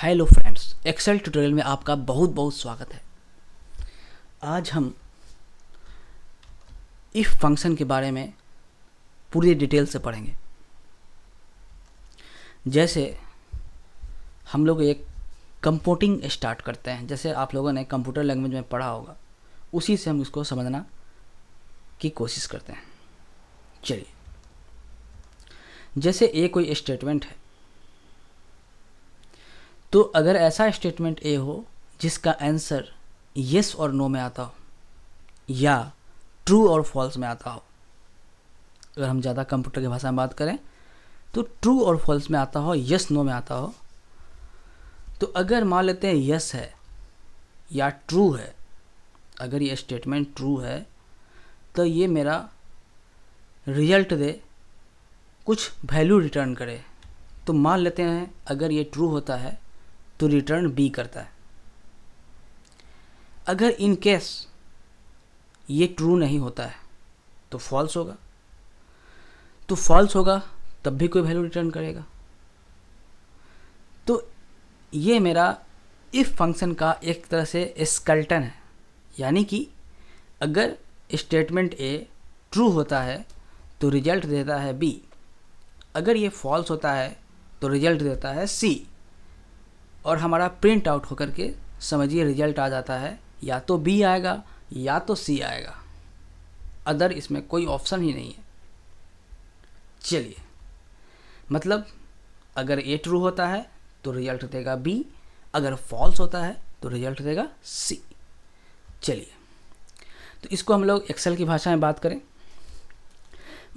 Hello friends, Excel tutorial में आपका बहुत बहुत स्वागत है। आज हम इफ फंक्शन के बारे में पूरी डिटेल से पढ़ेंगे। जैसे हम लोग एक कंपोजिंग स्टार्ट करते हैं, जैसे आप लोगों ने कंप्यूटर लैंग्वेज में पढ़ा होगा, उसी से हम इसको समझना की कोशिश करते हैं। चलिए, जैसे ए कोई स्टेटमेंट है, तो अगर ऐसा स्टेटमेंट ए हो जिसका आंसर येस और नो में आता हो या ट्रू और फॉल्स में आता हो, अगर हम ज़्यादा कंप्यूटर की भाषा में बात करें तो ट्रू और फॉल्स में आता हो, यस नो में आता हो, तो अगर मान लेते हैं यस है या ट्रू है, अगर ये स्टेटमेंट ट्रू है तो ये मेरा रिजल्ट दे, कुछ वैल्यू रिटर्न करे। तो मान लेते हैं अगर ये ट्रू होता है तो रिटर्न बी करता है। अगर इन केस ये ट्रू नहीं होता है तो फॉल्स होगा, तो फॉल्स होगा तब भी कोई वैल्यू रिटर्न करेगा। तो ये मेरा इफ फंक्शन का एक तरह से स्केलेटन है, यानी कि अगर स्टेटमेंट ए ट्रू होता है तो रिजल्ट देता है बी, अगर ये फॉल्स होता है तो रिजल्ट देता है सी, और हमारा प्रिंट आउट होकर के समझिए रिजल्ट आ जाता है या तो बी आएगा या तो सी आएगा, अदर इसमें कोई ऑप्शन ही नहीं है। चलिए, मतलब अगर ए ट्रू होता है तो रिजल्ट देगा बी, अगर फॉल्स होता है तो रिजल्ट देगा सी। चलिए, तो इसको हम लोग एक्सेल की भाषा में बात करें,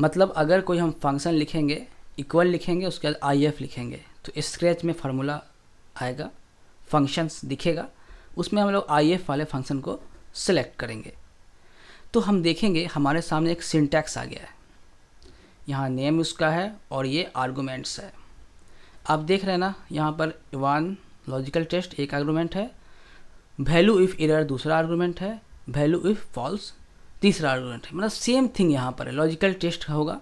मतलब अगर कोई हम फंक्शन लिखेंगे, इक्वल लिखेंगे, उसके बाद आई एफ लिखेंगे, तो स्क्रैच में फार्मूला आएगा, फंक्शंस दिखेगा, उसमें हम लोग आई एफ वाले फंक्शन को सिलेक्ट करेंगे। तो हम देखेंगे हमारे सामने एक सिंटैक्स आ गया है, यहाँ नेम उसका है और ये आर्गूमेंट्स है। आप देख रहे हैं ना, यहाँ पर वन लॉजिकल टेस्ट एक आर्गूमेंट है, वैल्यू इफ़ एरर दूसरा आर्गूमेंट है, वैल्यू इफ़ फॉल्स तीसरा आर्गूमेंट है। मतलब सेम थिंग यहाँ पर है, लॉजिकल टेस्ट होगा,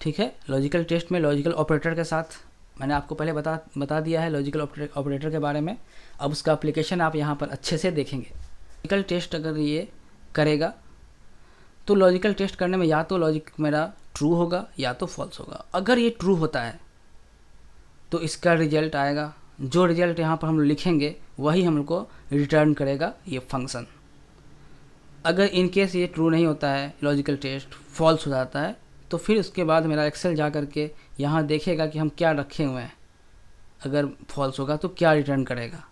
ठीक है। लॉजिकल टेस्ट में लॉजिकल ऑपरेटर के साथ मैंने आपको पहले बता दिया है लॉजिकल ऑपरेटर के बारे में। अब उसका एप्लीकेशन आप यहाँ पर अच्छे से देखेंगे। लॉजिकल टेस्ट अगर ये करेगा तो लॉजिकल टेस्ट करने में या तो लॉजिक मेरा ट्रू होगा या तो फॉल्स होगा। अगर ये ट्रू होता है तो इसका रिजल्ट आएगा, जो रिजल्ट यहाँ पर हम लिखेंगे वही हमको रिटर्न करेगा ये फंक्शन। अगर इन केस ये ट्रू नहीं होता है, लॉजिकल टेस्ट फॉल्स हो जाता है, तो फिर उसके बाद मेरा एक्सेल जा कर के यहाँ देखेगा कि हम क्या रखे हुए हैं। अगर फॉल्स होगा तो क्या रिटर्न करेगा,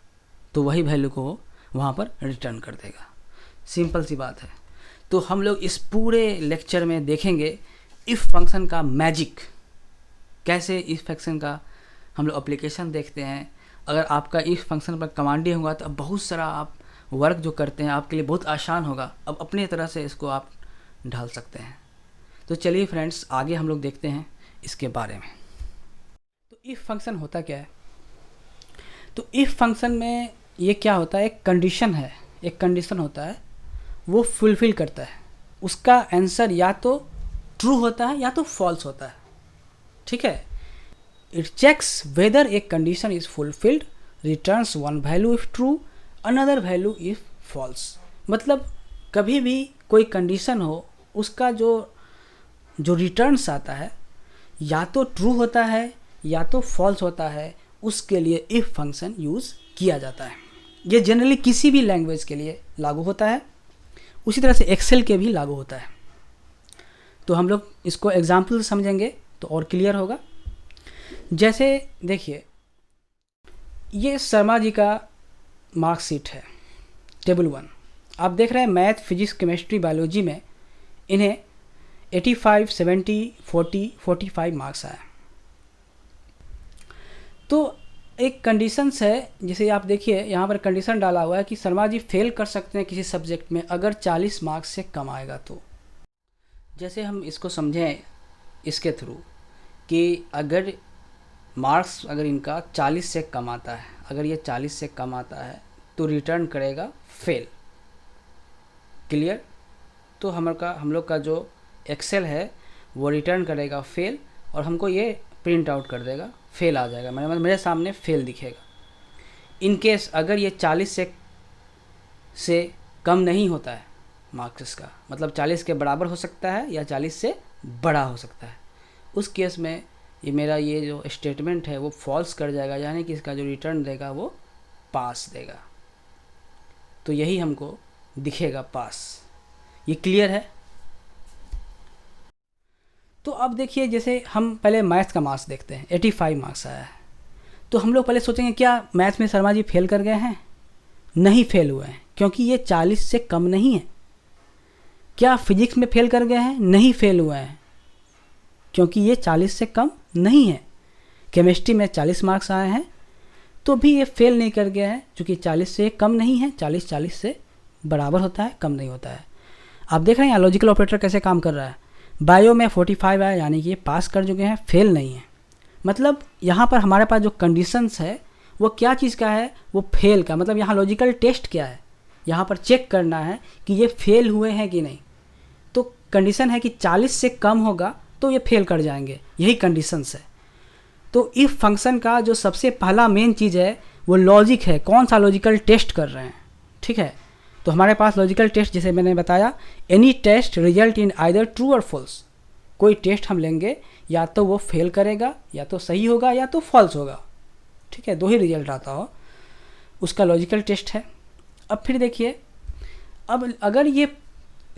तो वही वैल्यू को वहाँ पर रिटर्न कर देगा। सिंपल सी बात है। तो हम लोग इस पूरे लेक्चर में देखेंगे इफ़ फंक्शन का मैजिक, कैसे इस फंक्शन का हम लोग एप्लीकेशन देखते हैं। अगर आपका इस फंक्शन पर कमांड ही होगा तो अब बहुत सारा आप वर्क जो करते हैं आपके लिए बहुत आसान होगा। अब अपने तरह से इसको आप ढाल सकते हैं। तो चलिए फ्रेंड्स, आगे हम लोग देखते हैं इसके बारे में। तो इफ़ फंक्शन होता क्या है? तो इफ़ फंक्शन में ये क्या होता है, एक कंडीशन है, एक कंडीशन होता है, वो फुलफ़िल करता है। उसका आंसर या तो ट्रू होता है या तो फॉल्स होता है, ठीक है। It checks whether a condition is fulfilled, returns one value if true, another value if false. मतलब कभी भी कोई कंडीशन हो, उसका जो रिटर्न्स आता है या तो ट्रू होता है या तो फॉल्स होता है, उसके लिए इफ़ फंक्शन यूज़ किया जाता है। ये जनरली किसी भी लैंग्वेज के लिए लागू होता है, उसी तरह से एक्सेल के भी लागू होता है। तो हम लोग इसको एग्जाम्पल से समझेंगे तो और क्लियर होगा। जैसे देखिए, ये शर्मा जी का मार्कशीट है, टेबल 1। आप देख रहे हैं मैथ, फिजिक्स, केमिस्ट्री, बायोलॉजी में इन्हें 85, 70, 40, 45 मार्क्स आया। तो एक कंडीशंस है, जैसे आप देखिए यहाँ पर कंडीशन डाला हुआ है कि शर्मा जी फेल कर सकते हैं किसी सब्जेक्ट में अगर 40 मार्क्स से कम आएगा। तो जैसे हम इसको समझें इसके थ्रू कि अगर मार्क्स अगर इनका 40 से कम आता है, अगर ये 40 से कम आता है तो रिटर्न करेगा फेल। क्लियर? तो हम लोग का जो एक्सेल है वो रिटर्न करेगा फेल, और हमको ये प्रिंट आउट कर देगा, फेल आ जाएगा, मतलब मेरे सामने फेल दिखेगा। इन केस अगर ये 40 से कम नहीं होता है मार्क्स का, मतलब 40 के बराबर हो सकता है या 40 से बड़ा हो सकता है, उस केस में ये मेरा ये जो स्टेटमेंट है वो फॉल्स कर जाएगा, यानी कि इसका जो रिटर्न देगा वो पास देगा। तो यही हमको दिखेगा पास। ये क्लियर है? तो अब देखिए, जैसे हम पहले मैथ्स का मार्क्स देखते हैं, 85 मार्क्स आया है, तो हम लोग पहले सोचेंगे क्या मैथ्स में शर्मा जी फेल कर गए हैं? नहीं फेल हुए हैं, क्योंकि ये 40 से कम नहीं है। क्या फिजिक्स में फेल कर गए हैं? नहीं फेल हुए हैं, क्योंकि ये 40 से कम नहीं है। केमिस्ट्री में 40 मार्क्स आए हैं तो भी ये फेल नहीं कर गया है, क्योंकि 40 से कम नहीं है। 40 से बराबर होता है, कम नहीं होता है। आप देख रहे हैं लॉजिकल ऑपरेटर कैसे काम कर रहा है। बायो में 45 आया, यानी कि ये पास कर चुके हैं, फेल नहीं है। मतलब यहाँ पर हमारे पास जो कंडीशंस है वो क्या चीज़ का है? वो फेल का। मतलब यहाँ लॉजिकल टेस्ट क्या है? यहाँ पर चेक करना है कि ये फेल हुए हैं कि नहीं। तो कंडीशन है कि 40 से कम होगा तो ये फेल कर जाएंगे, यही कंडीशंस है। तो इफ फंक्शन का जो सबसे पहला मेन चीज़ है वो लॉजिक है, कौन सा लॉजिकल टेस्ट कर रहे हैं। ठीक है, तो हमारे पास लॉजिकल टेस्ट, जैसे मैंने बताया, any test result in either true or false. कोई टेस्ट हम लेंगे, या तो वो फेल करेगा, या तो सही होगा, या तो फॉल्स होगा। ठीक है, दो ही रिजल्ट आता हो, उसका लॉजिकल टेस्ट है। अब फिर देखिए, अब अगर ये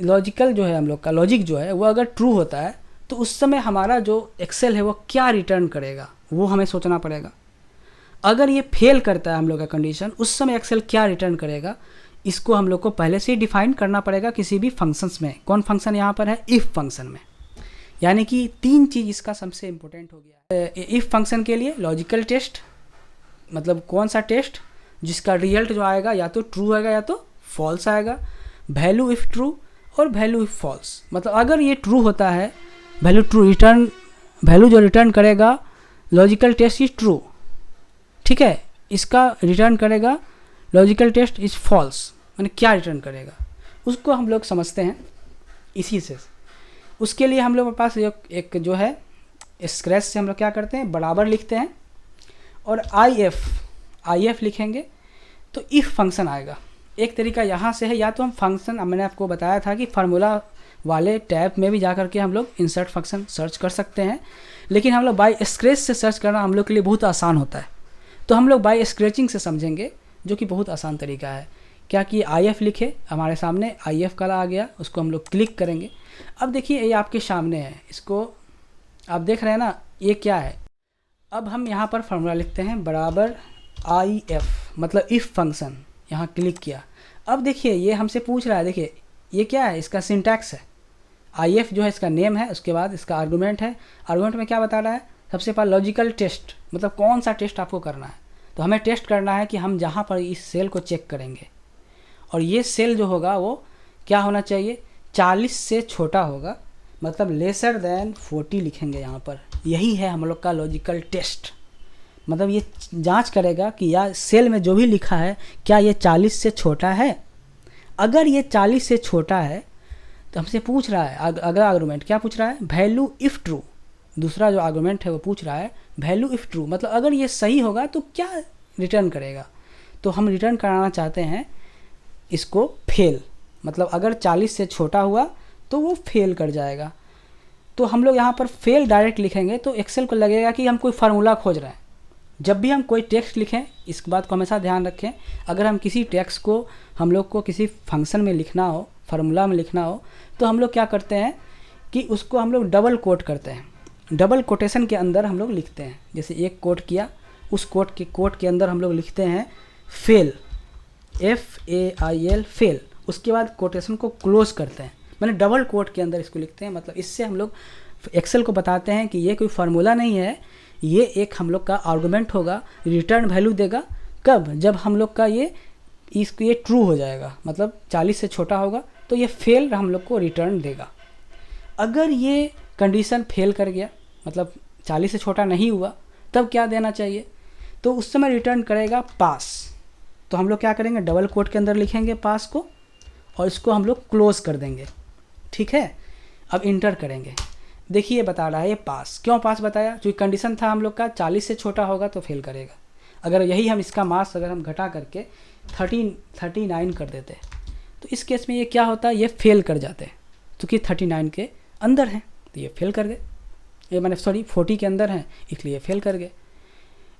लॉजिकल जो है, हम लोग का लॉजिक जो है वो अगर ट्रू होता है तो उस समय हमारा जो एक्सेल है वो क्या रिटर्न करेगा, वो हमें सोचना पड़ेगा। अगर ये फेल करता है हम लोग का कंडीशन, उस समय एक्सेल क्या रिटर्न करेगा, इसको हम लोग को पहले से ही डिफाइन करना पड़ेगा किसी भी फंक्शंस में। कौन फंक्शन यहाँ पर है? इफ़ फंक्शन में। यानी कि तीन चीज़ इसका सबसे इम्पोर्टेंट हो गया है। इफ़ फंक्शन के लिए लॉजिकल टेस्ट, मतलब कौन सा टेस्ट जिसका रिजल्ट जो आएगा या तो ट्रू आएगा या तो फॉल्स आएगा। वैल्यू इफ़ ट्रू और वैल्यू इफ़ फॉल्स, मतलब अगर ये ट्रू होता है, वैल्यू ट्रू रिटर्न, वैल्यू जो रिटर्न करेगा लॉजिकल टेस्ट इज ट्रू। ठीक है, इसका रिटर्न करेगा लॉजिकल टेस्ट इज फॉल्स, मैंने क्या रिटर्न करेगा उसको हम लोग समझते हैं इसी से। उसके लिए हम लोग के पास एक जो है स्क्रैच से हम लोग क्या करते हैं, बराबर लिखते हैं और आई एफ लिखेंगे तो इफ़ फंक्शन आएगा। एक तरीका यहाँ से है, या तो हम फंक्शन, मैंने आपको बताया था कि फार्मूला वाले टैब में भी जा करके हम लोग इंसर्ट फंक्शन सर्च कर सकते हैं, लेकिन हम लोग बाय स्क्रैच से सर्च करना हम लोग के लिए बहुत आसान होता है। तो हम लोग बाय स्क्रैचिंग से समझेंगे, जो कि बहुत आसान तरीका है। क्या कि आई एफ लिखे, हमारे सामने आई एफ का आ गया, उसको हम लोग क्लिक करेंगे। अब देखिए ये आपके सामने है, इसको आप देख रहे हैं ना, ये क्या है। अब हम यहाँ पर फार्मूला लिखते हैं बराबर आई एफ, मतलब इफ़ फंक्शन। यहाँ क्लिक किया, अब देखिए ये हमसे पूछ रहा है, देखिए ये क्या है, इसका सिंटैक्स है। आई एफ जो है इसका नेम है, उसके बाद इसका आर्गूमेंट है। आर्गूमेंट में क्या बता रहा है, सबसे पहले लॉजिकल टेस्ट, मतलब कौन सा टेस्ट आपको करना है। तो हमें टेस्ट करना है कि हम जहाँ पर इस सेल को चेक करेंगे, और ये सेल जो होगा वो क्या होना चाहिए, 40 से छोटा होगा, मतलब लेसर देन 40 लिखेंगे यहाँ पर। यही है हम लोग का लॉजिकल टेस्ट। मतलब ये जांच करेगा कि या सेल में जो भी लिखा है क्या ये 40 से छोटा है। अगर ये 40 से छोटा है तो हमसे पूछ रहा है, अगला आर्गूमेंट क्या पूछ रहा है, वैल्यू इफ़ ट्रू। दूसरा जो आर्गूमेंट है वो पूछ रहा है वैल्यू इफ़ ट्रू, मतलब अगर ये सही होगा तो क्या रिटर्न करेगा। तो हम रिटर्न कराना चाहते हैं इसको फेल, मतलब अगर 40 से छोटा हुआ तो वो फेल कर जाएगा। तो हम लोग यहाँ पर फेल डायरेक्ट लिखेंगे तो एक्सेल को लगेगा कि हम कोई फार्मूला खोज रहे हैं। जब भी हम कोई टेक्स्ट लिखें, इस बात को हमेशा ध्यान रखें, अगर हम किसी टेक्स्ट को हम लोग को किसी फंक्शन में लिखना हो, फार्मूला में लिखना हो, तो हम लोग क्या करते हैं कि उसको हम लोग डबल कोट करते हैं। डबल कोटेशन के अंदर हम लोग लिखते हैं, जैसे एक कोट किया, उस कोट के अंदर हम लोग लिखते हैं फेल, FAIL फेल। उसके बाद कोटेशन को क्लोज करते हैं, मैंने डबल कोट के अंदर इसको लिखते हैं। मतलब इससे हम लोग एक्सेल को बताते हैं कि ये कोई फार्मूला नहीं है, ये एक हम लोग का आर्गूमेंट होगा, रिटर्न वैल्यू देगा। कब? जब हम लोग का ये ट्रू हो जाएगा, मतलब 40 से छोटा होगा तो ये फेल हम लोग को रिटर्न देगा। अगर ये कंडीशन फेल कर गया, मतलब 40 से छोटा नहीं हुआ, तब क्या देना चाहिए, तो उस समय रिटर्न करेगा पास। तो हम लोग क्या करेंगे, डबल कोट के अंदर लिखेंगे पास को और इसको हम लोग क्लोज कर देंगे। ठीक है, अब इंटर करेंगे, देखिए बता रहा है ये पास। क्यों पास बताया, क्योंकि कंडीशन था हम लोग का 40 से छोटा होगा तो फेल करेगा। अगर यही हम इसका मार्क्स अगर हम घटा करके 39 कर देते तो इस केस में ये क्या होता है, ये फेल कर जाते हैं क्योंकि 39 के अंदर हैं तो ये फेल कर गए, ये मैंने 40 के अंदर हैं इसलिए फेल कर गए।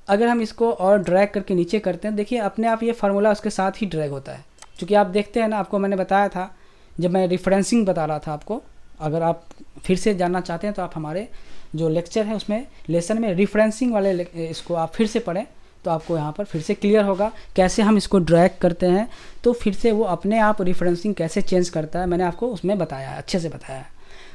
अगर हम इसको और ड्रैग करके नीचे करते हैं, देखिए अपने आप ये फार्मूला उसके साथ ही ड्रैग होता है, क्योंकि आप देखते हैं ना, आपको मैंने बताया था जब मैं रिफरेंसिंग बता रहा था आपको, अगर आप फिर से जानना चाहते हैं तो आप हमारे जो लेक्चर है उसमें लेसन में रिफरेंसिंग वाले इसको आप फिर से पढ़ें तो आपको यहाँ पर फिर से क्लियर होगा कैसे हम इसको ड्रैग करते हैं, तो फिर से वो अपने आप रिफरेंसिंग कैसे चेंज करता है मैंने आपको उसमें बताया है, अच्छे से बताया है।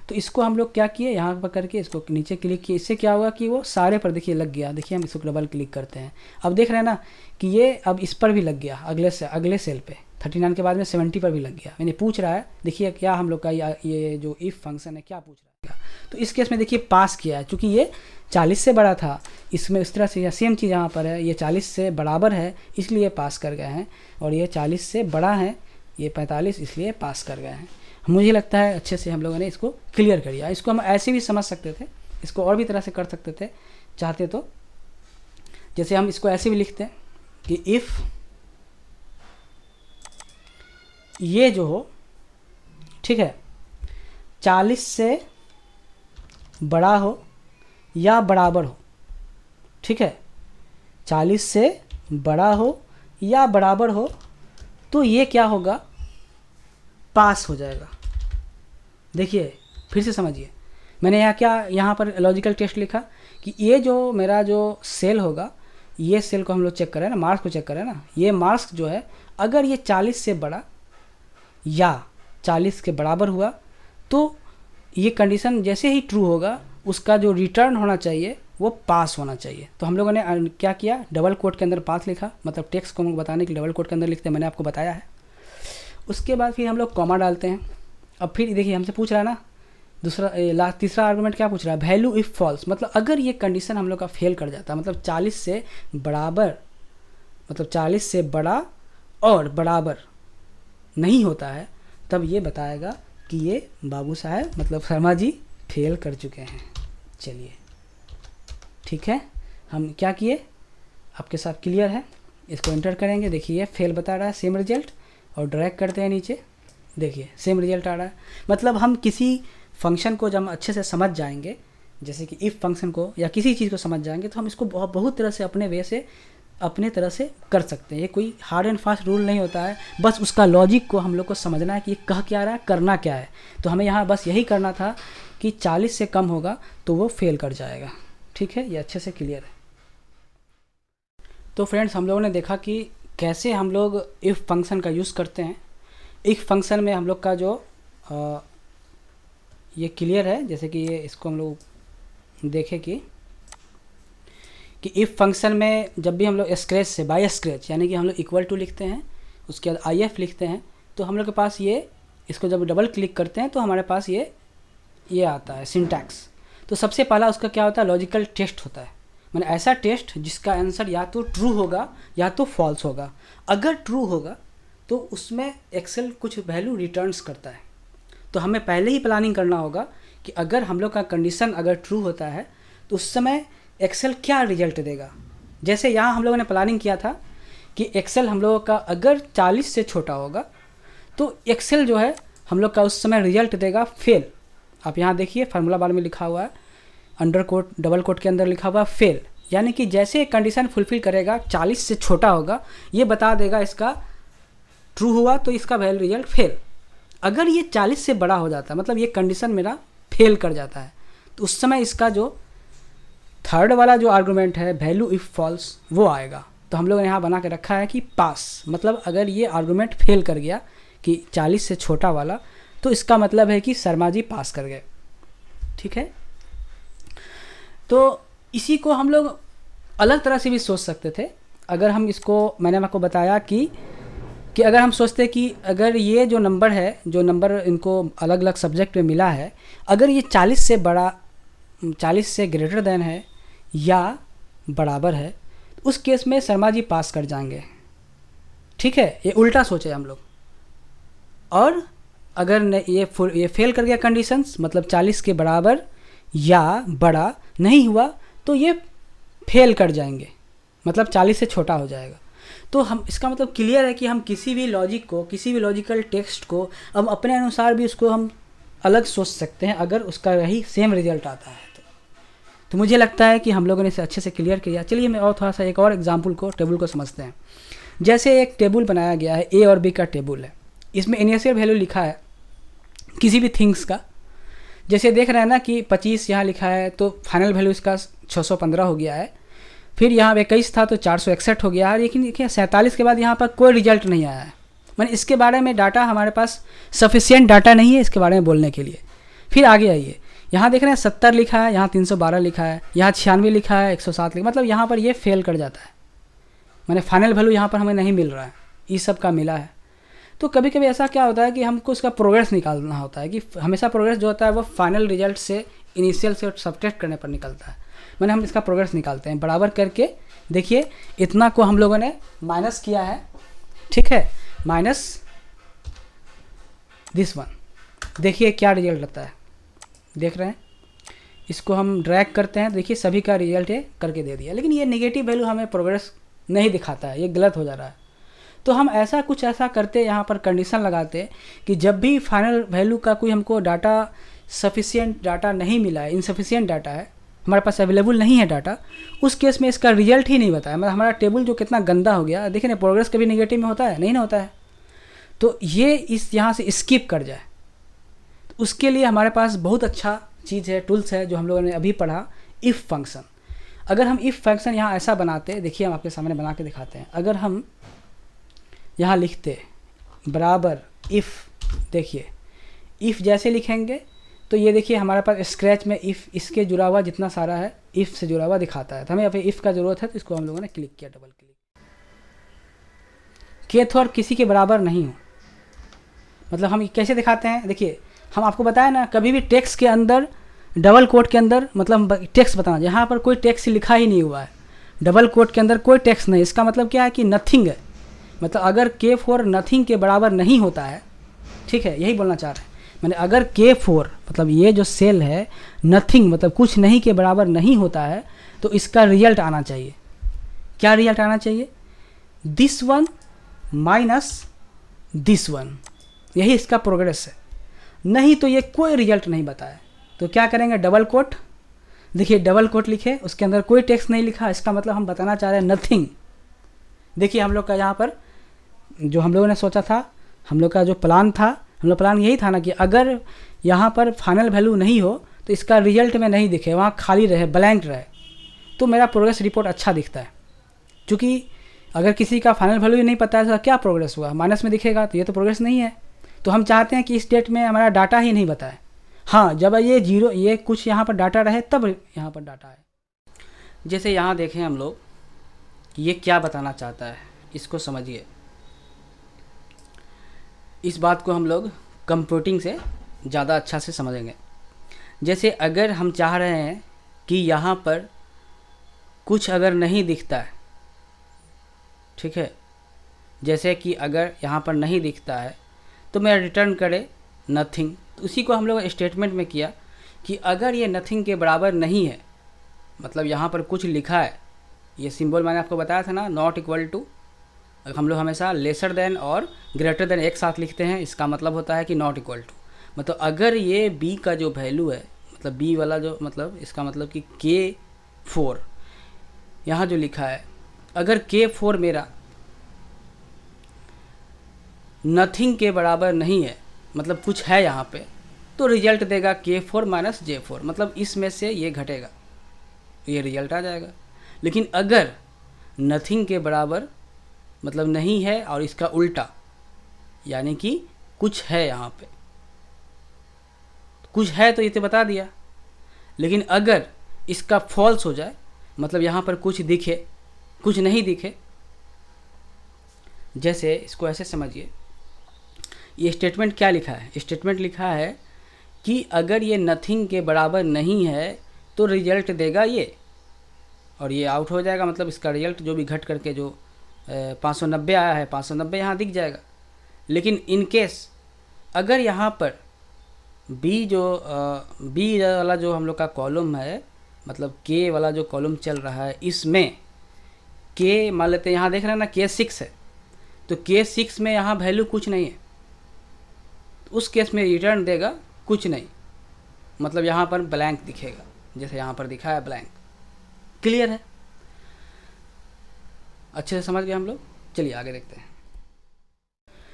तो इसको हम लोग क्या किए, यहाँ पर करके इसको नीचे क्लिक किए, इससे क्या हुआ कि वो सारे पर देखिए लग गया। देखिए हम इसको डबल क्लिक करते हैं, अब देख रहे हैं ना कि ये अब इस पर भी लग गया, अगले सेल पे 39 के बाद में 70 पर भी लग गया। मैंने पूछ रहा है देखिए क्या हम लोग का ये जो इफ़ फंक्शन है क्या पूछ रहा है, तो इस केस में देखिए पास किया है, चूँकि ये 40 से बड़ा था, इसमें इस तरह से सेम चीज़ यहाँ पर है, ये 40 से बराबर है इसलिए पास कर गए हैं, और ये 40 से बड़ा है ये 45 इसलिए पास कर गए हैं। मुझे लगता है अच्छे से हम लोगों ने इसको क्लियर कर दिया। इसको हम ऐसे भी समझ सकते थे, इसको और भी तरह से कर सकते थे चाहते तो, जैसे हम इसको ऐसे भी लिखते हैं कि इफ़ ये जो हो, ठीक है, 40 से बड़ा हो या बराबर हो, ठीक है, 40 से बड़ा हो या बराबर हो, तो ये क्या होगा, पास हो जाएगा। देखिए फिर से समझिए, मैंने यहाँ पर लॉजिकल टेस्ट लिखा कि ये जो मेरा जो सेल होगा, ये सेल को हम लोग चेक करें ना, मार्क्स को चेक करें ना, ये मार्क्स जो है अगर ये 40 से बड़ा या 40 के बराबर हुआ तो ये कंडीशन जैसे ही ट्रू होगा उसका जो रिटर्न होना चाहिए वो पास होना चाहिए। तो हम लोगों ने क्या किया, डबल कोट के अंदर पास लिखा, मतलब टेक्स्ट को बताने के लिए डबल कोट के अंदर लिखते हैं, मैंने आपको बताया है। उसके बाद फिर हम लोग कॉमा डालते हैं। अब फिर देखिए हमसे पूछ रहा है ना तीसरा आर्गुमेंट क्या पूछ रहा है, वैल्यू इफ़ फॉल्स, मतलब अगर ये कंडीशन हम लोग का फेल कर जाता है, मतलब 40 से बराबर, मतलब 40 से बड़ा और बराबर नहीं होता है, तब ये बताएगा कि ये बाबू साहब मतलब शर्मा जी फेल कर चुके हैं। चलिए ठीक है, हम क्या किए आपके साथ क्लियर है, इसको एंटर करेंगे, देखिए फेल बता रहा है, सेम रिजल्ट, और ड्रैग करते हैं नीचे, देखिए सेम रिजल्ट आ रहा है। मतलब हम किसी फंक्शन को जब अच्छे से समझ जाएंगे, जैसे कि इफ़ फंक्शन को या किसी चीज़ को समझ जाएंगे, तो हम इसको बहुत तरह से अपने वे से अपने तरह से कर सकते हैं। ये कोई हार्ड एंड फास्ट रूल नहीं होता है, बस उसका लॉजिक को हम लोग को समझना है कि ये कह क्या रहा है, करना क्या है। तो हमें यहाँ बस यही करना था कि 40 से कम होगा तो वो फेल कर जाएगा। ठीक है, ये अच्छे से क्लियर है। तो फ्रेंड्स, हम लोगों ने देखा कि कैसे हम लोग इफ़ फंक्शन का यूज़ करते हैं। इफ़ फंक्शन में हम लोग का जो ये क्लियर है, जैसे कि ये इसको हम लोग देखें कि इफ़ फंक्शन में जब भी हम लोग स्क्रैच से बाय स्क्रैच यानी कि हम लोग इक्वल टू लिखते हैं, उसके बाद IF लिखते हैं, तो हम लोग के पास ये इसको जब डबल क्लिक करते हैं तो हमारे पास ये आता है सिंटैक्स। तो सबसे पहला उसका क्या होता है, लॉजिकल टेस्ट होता है, मैंने ऐसा टेस्ट जिसका आंसर या तो ट्रू होगा या तो फॉल्स होगा। अगर ट्रू होगा तो उसमें एक्सेल कुछ वैल्यू रिटर्न्स करता है। तो हमें पहले ही प्लानिंग करना होगा कि अगर हम लोग का कंडीशन अगर ट्रू होता है तो उस समय एक्सेल क्या रिजल्ट देगा। जैसे यहाँ हम लोगों ने प्लानिंग किया था कि एक्सेल हम लोगों का अगर 40 से छोटा होगा तो एक्सेल जो है हम लोग का उस समय रिजल्ट देगा फेल। आप यहाँ देखिए फार्मूला बार में लिखा हुआ है, अंडर कोट डबल कोट के अंदर लिखा हुआ फेल, यानी कि जैसे कंडीशन फुलफिल करेगा 40 से छोटा होगा, ये बता देगा इसका ट्रू हुआ तो इसका वैल्यू रिजल्ट फेल। अगर ये 40 से बड़ा हो जाता है, मतलब ये कंडीशन मेरा फेल कर जाता है, तो उस समय इसका जो थर्ड वाला जो आर्गूमेंट है वैल्यू इफ़ फॉल्स वो आएगा। तो हम लोगों ने यहाँ बना के रखा है कि पास, मतलब अगर ये आर्गूमेंट फेल कर गया कि 40 से छोटा वाला, तो इसका मतलब है कि शर्मा जी पास कर गए। ठीक है, तो इसी को हम लोग अलग तरह से भी सोच सकते थे। अगर हम इसको, मैंने आपको बताया कि अगर हम सोचते कि अगर ये जो नंबर है, जो नंबर इनको अलग अलग सब्जेक्ट में मिला है, अगर ये 40 से बड़ा 40 से ग्रेटर देन है या बराबर है, उस केस में शर्मा जी पास कर जाएंगे। ठीक है, ये उल्टा सोचे हम लोग। और अगर ये फेल कर गया कंडीशंस, मतलब 40 के बराबर या बड़ा नहीं हुआ, तो ये फेल कर जाएंगे, मतलब 40 से छोटा हो जाएगा। तो हम इसका मतलब क्लियर है कि हम किसी भी लॉजिक को, किसी भी लॉजिकल टेक्स्ट को हम अपने अनुसार भी उसको हम अलग सोच सकते हैं अगर उसका वही सेम रिजल्ट आता है तो मुझे लगता है कि हम लोगों ने इसे अच्छे से क्लियर किया। चलिए मैं और थोड़ा सा एक और एग्जाम्पल को, टेबल को समझते हैं। जैसे एक टेबल बनाया गया है, ए और बी का टेबल है, इसमें इनिशियल वैल्यू लिखा है किसी भी थिंग्स का। जैसे देख रहे हैं ना कि 25 यहाँ लिखा है तो फाइनल वैल्यू इसका 615 हो गया है। फिर यहाँ 21 था तो 461 हो गया है। लेकिन देखिए 47 के बाद यहाँ पर कोई रिजल्ट नहीं आया है, मैंने इसके बारे में डाटा हमारे पास सफिशिएंट डाटा नहीं है इसके बारे में बोलने के लिए। फिर आगे आइए, यहाँ देख रहे हैं 70 लिखा है, यहाँ 312 लिखा है, यहाँ 96 लिखा है, 107 लिखा, मतलब यहाँ पर ये फेल कर जाता है, मैंने फाइनल वैल्यू यहाँ पर हमें नहीं मिल रहा है, इस सब का मिला है। तो कभी कभी ऐसा क्या होता है कि हमको उसका प्रोग्रेस निकालना होता है कि हमेशा प्रोग्रेस जो होता है वो फाइनल रिजल्ट से, इनिशियल से सब्ट्रैक्ट करने पर निकलता है। मैंने हम इसका प्रोग्रेस निकालते हैं बराबर करके। देखिए इतना को हम लोगों ने माइनस किया है, ठीक है, माइनस दिस वन, देखिए क्या रिजल्ट लगता है, देख रहे हैं। इसको हम ड्रैग करते हैं, देखिए सभी का रिजल्ट ये करके दे दिया, लेकिन ये नेगेटिव वैल्यू हमें प्रोग्रेस नहीं दिखाता है, ये गलत हो जा रहा है। तो हम ऐसा कुछ ऐसा करते, यहाँ पर कंडीशन लगाते कि जब भी फाइनल वैल्यू का कोई हमको डाटा, सफिशिएंट डाटा नहीं मिला है, इनसफिशिएंट डाटा है, हमारे पास अवेलेबल नहीं है डाटा, उस केस में इसका रिजल्ट ही नहीं बताया, मतलब हमारा टेबल जो कितना गंदा हो गया। देखिए ना, प्रोग्रेस कभी नेगेटिव में होता है, नहीं ना होता है। तो ये इस यहाँ से स्किप कर जाए, तो उसके लिए हमारे पास बहुत अच्छा चीज़ है, टूल्स है, जो हम लोगों ने अभी पढ़ा, इफ़ फंक्शन। अगर हम इफ़ फंक्शन यहाँ ऐसा बनाते, देखिए हम आपके सामने बना के दिखाते हैं। अगर हम यहाँ लिखते बराबर इफ़, देखिए इफ़ जैसे लिखेंगे तो ये देखिए हमारे पास स्क्रैच में इफ़, इसके जुड़ा हुआ जितना सारा है इफ़ से जुड़ा हुआ दिखाता है। तो हमें अभी इफ़ का ज़रूरत है, तो इसको हम लोगों ने क्लिक किया, डबल क्लिक। केथ और किसी के बराबर नहीं हो, मतलब हम कैसे दिखाते हैं, देखिए हम आपको बताया ना, कभी भी टेक्स्ट के अंदर, डबल कोट के अंदर, मतलब टेक्स्ट बताना, यहाँ पर कोई टेक्स्ट लिखा ही नहीं हुआ है, डबल कोट के अंदर कोई टेक्स्ट नहीं, इसका मतलब क्या है कि नथिंग है। मतलब अगर K4 नथिंग के बराबर नहीं होता है, ठीक है, यही बोलना चाह रहे हैं मैंने। अगर K4 मतलब ये जो सेल है, नथिंग मतलब कुछ नहीं के बराबर नहीं होता है, तो इसका रिजल्ट आना चाहिए। क्या रिजल्ट आना चाहिए? This one minus this one, यही इसका प्रोग्रेस है। नहीं तो ये कोई रिजल्ट नहीं बताए। तो क्या करेंगे, डबल कोट, देखिए डबल कोट लिखे, उसके अंदर कोई टेक्स्ट नहीं लिखा, इसका मतलब हम बताना चाह रहे हैं नथिंग। देखिए हम लोग का यहाँ पर जो हम लोगों ने सोचा था, हम लोग का जो प्लान था, हम लोग प्लान यही था ना कि अगर यहाँ पर फाइनल वैल्यू नहीं हो तो इसका रिजल्ट में नहीं दिखे, वहाँ खाली रहे, ब्लैंक रहे, तो मेरा प्रोग्रेस रिपोर्ट अच्छा दिखता है। क्योंकि अगर किसी का फाइनल वैल्यू नहीं पता है तो क्या प्रोग्रेस हुआ, माइनस में दिखेगा, तो ये तो प्रोग्रेस नहीं है। तो हम चाहते हैं कि इस डेट में हमारा डाटा ही नहीं बताए। हाँ, जब ये जीरो, ये कुछ यहाँ पर डाटा रहे तब यहाँ पर डाटा है। जैसे यहाँ देखें हम लोग, ये क्या बताना चाहता है, इसको समझिए। इस बात को हम लोग कंप्यूटिंग से ज़्यादा अच्छा से समझेंगे। जैसे अगर हम चाह रहे हैं कि यहाँ पर कुछ अगर नहीं दिखता है, ठीक है, जैसे कि अगर यहाँ पर नहीं दिखता है तो मैं रिटर्न करे नथिंग। तो उसी को हम लोग स्टेटमेंट में किया कि अगर ये नथिंग के बराबर नहीं है, मतलब यहाँ पर कुछ लिखा है, ये सिंबल मैंने आपको बताया था ना, नॉट इक्वल टू, हम लोग हमेशा लेसर देन और ग्रेटर देन एक साथ लिखते हैं, इसका मतलब होता है कि नॉट इक्वल टू। मतलब अगर ये b का जो वैल्यू है, मतलब b वाला जो, मतलब इसका मतलब कि K4 यहाँ जो लिखा है, अगर K4 मेरा नथिंग के बराबर नहीं है, मतलब कुछ है यहाँ पे, तो रिजल्ट देगा K4 माइनस J4, मतलब इसमें से ये घटेगा, ये रिजल्ट आ जाएगा। लेकिन अगर नथिंग के बराबर मतलब नहीं है और इसका उल्टा, यानी कि कुछ है, यहाँ पे कुछ है तो ये तो बता दिया, लेकिन अगर इसका फॉल्स हो जाए, मतलब यहाँ पर कुछ दिखे, कुछ नहीं दिखे, जैसे इसको ऐसे समझिए, ये स्टेटमेंट क्या लिखा है, स्टेटमेंट लिखा है कि अगर ये नथिंग के बराबर नहीं है तो रिजल्ट देगा ये, और ये आउट हो जाएगा, मतलब इसका रिजल्ट जो भी घट करके जो 590 आया है, 590 यहाँ दिख जाएगा। लेकिन इन केस अगर यहाँ पर बी वाला जो हम लोग का कॉलम है, मतलब के वाला जो कॉलम चल रहा है, इसमें के मान लेते हैं, यहाँ देख रहे हैं ना K6 है, तो K6 में यहाँ वैल्यू कुछ नहीं है, उस केस में रिटर्न देगा कुछ नहीं, मतलब यहाँ पर ब्लैंक दिखेगा, जैसे यहाँ पर दिखा है ब्लैंक। क्लियर है? अच्छे से समझ गए हम लोग। चलिए आगे देखते हैं।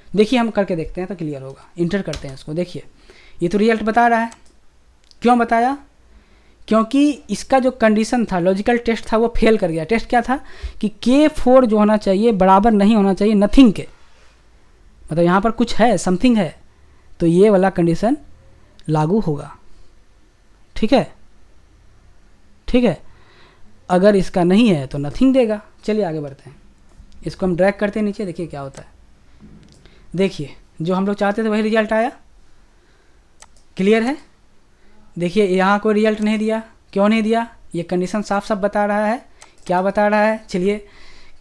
देखिए हम करके देखते हैं तो क्लियर होगा। इंटर करते हैं इसको। देखिए ये तो रिजल्ट बता रहा है। क्यों बताया? क्योंकि इसका जो कंडीशन था, लॉजिकल टेस्ट था, वो फेल कर गया। टेस्ट क्या था कि K4 जो होना चाहिए बराबर नहीं होना चाहिए नथिंग के, मतलब यहाँ पर कुछ है, समथिंग है, तो ये वाला कंडीशन लागू होगा। ठीक है, ठीक है। अगर इसका नहीं है तो नथिंग देगा। चलिए आगे बढ़ते हैं। इसको हम ड्रैग करते हैं नीचे, देखिए क्या होता है। देखिए जो हम लोग चाहते थे वही रिजल्ट आया। क्लियर है? देखिए यहाँ कोई रिजल्ट नहीं दिया। क्यों नहीं दिया? ये कंडीशन साफ साफ बता रहा है। क्या बता रहा है? चलिए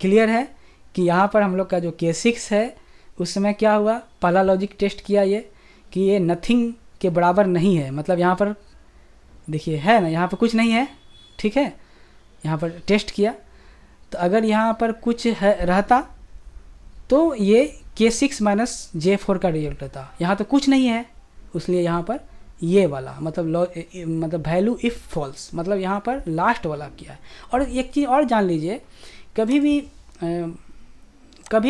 क्लियर है कि यहाँ पर हम लोग का जो K6 है उस समय क्या हुआ, पहला लॉजिक टेस्ट किया ये कि ये नथिंग के बराबर नहीं है, मतलब यहाँ पर देखिए है ना, यहाँ पर कुछ नहीं है। ठीक है, यहाँ पर टेस्ट किया तो अगर यहाँ पर कुछ है रहता तो ये K6 माइनस J4 का रिजल्ट रहता। यहाँ तो कुछ नहीं है, इसलिए यहाँ पर ये वाला मतलब वैल्यू इफ़ फॉल्स, मतलब यहाँ पर लास्ट वाला किया है। और एक चीज़ और जान लीजिए, कभी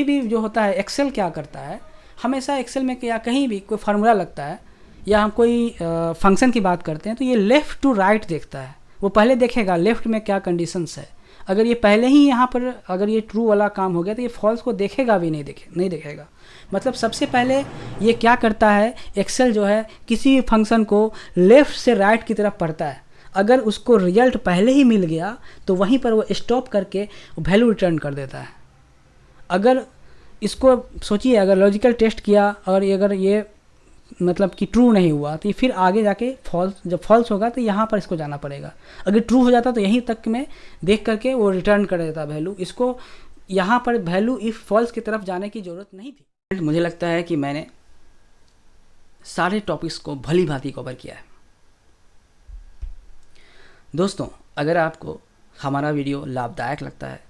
भी जो होता है एक्सेल क्या करता है, हमेशा एक्सेल में या कहीं भी कोई फार्मूला लगता है या हम कोई फंक्शन की बात करते हैं तो ये लेफ़्ट टू राइट देखता है। वो पहले देखेगा लेफ़्ट में क्या कंडीशंस है। अगर ये पहले ही यहाँ पर अगर ये ट्रू वाला काम हो गया तो ये फॉल्स को देखेगा भी नहीं देखेगा। मतलब सबसे पहले ये क्या करता है, एक्सेल जो है किसी फंक्शन को लेफ़्ट से राइट की तरफ पढ़ता है। अगर उसको रिजल्ट पहले ही मिल गया तो वहीं पर वो स्टॉप करके वैल्यू रिटर्न कर देता है। अगर इसको सोचिए, अगर लॉजिकल टेस्ट किया और अगर ये मतलब कि ट्रू नहीं हुआ तो ये फिर आगे जाके फॉल्स, जब फॉल्स होगा तो यहाँ पर इसको जाना पड़ेगा। अगर ट्रू हो जाता तो यहीं तक में देख करके वो रिटर्न कर देता वैल्यू। इसको यहाँ पर वैल्यू इफ़ फॉल्स की तरफ जाने की ज़रूरत नहीं थी। मुझे लगता है कि मैंने सारे टॉपिक्स को भली भांति कवर किया है। दोस्तों अगर आपको हमारा वीडियो लाभदायक लगता है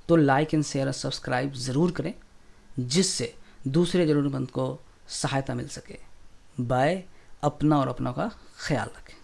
तो लाइक एंड शेयर और सब्सक्राइब ज़रूर करें, जिससे दूसरे ज़रूरतमंद को सहायता मिल सके। बाय। अपना और अपनों का ख्याल रखें।